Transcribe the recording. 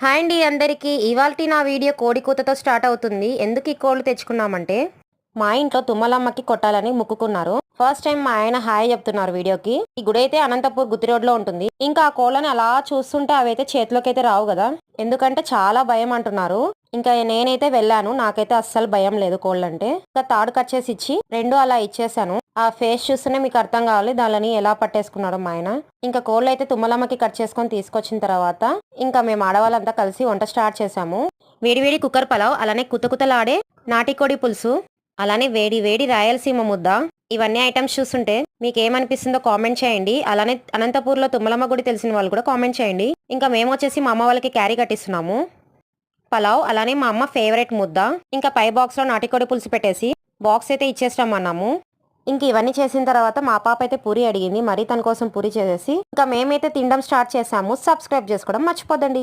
Hi అండి అందరికీ. ఇవాల్టి నా వీడియో కోడి కూతతో స్టార్ట్ అవుతుంది. ఎందుకు ఈ కోళ్ళు తెచ్చుకున్నామంటే మా ఇంట్లో తుమ్మలమ్మకి కొట్టాలని మొక్కుకున్నారు. ఫస్ట్ టైం మా ఆయన హాయ్ చెప్తున్నారు వీడియోకి. ఈ గుడి అయితే అనంతపూర్ గుత్తి రోడ్లో ఉంటుంది. ఇంకా ఆ కోళ్ళని అలా చూస్తుంటే అవైతే చేతిలోకి అయితే రావు కదా, ఎందుకంటే చాలా భయం అంటున్నారు. ఇంకా నేనైతే వెళ్ళాను, నాకైతే అస్సలు భయం లేదు కోళ్ళంటే. ఇంకా తాడు కట్ చేసి ఇచ్చి రెండు అలా ఇచ్చేసాను. ఆ ఫేస్ చూస్తేనే మీకు అర్థం కావాలి దానిని ఎలా పట్టేసుకున్నాడు మా ఆయన. ఇంకా కోళ్ళు అయితే తుమ్మలమ్మకి కట్ చేసుకొని తీసుకొచ్చిన తర్వాత ఇంకా మేము ఆడవాళ్ళంతా కలిసి వంట స్టార్ట్ చేసాము. వేడివేడి కుక్కర్ పలావ్, అలానే కుతకుతలాడే నాటికోడి పులుసు, అలానే వేడి వేడి రాయలసీమ ముద్ద. ఇవన్నీ ఐటమ్స్ చూస్తుంటే మీకు ఏమనిపిస్తుందో కామెంట్ చేయండి. అలానే అనంతపూర్లో తుమ్మలమ్మ గుడి తెలిసిన వాళ్ళు కూడా కామెంట్ చేయండి. ఇంకా మేము వచ్చేసి మా అమ్మ వాళ్ళకి క్యారీ కట్టిస్తున్నాము. పలావ్, అలానే మా అమ్మ ఫేవరెట్ ముద్ద, ఇంకా పై బాక్స్లో నాటికోడి పులుసు పెట్టేసి బాక్స్ అయితే ఇచ్చేస్తామన్నాము. ఇంక ఇవన్నీ చేసిన తర్వాత మా పాప అయితే పూరి అడిగింది, మరి తన కోసం పూరి చేసేసి ఇంకా మేమైతే తినడం స్టార్ట్ చేసాము. సబ్స్క్రైబ్ చేసుకోవడం మర్చిపోదండి.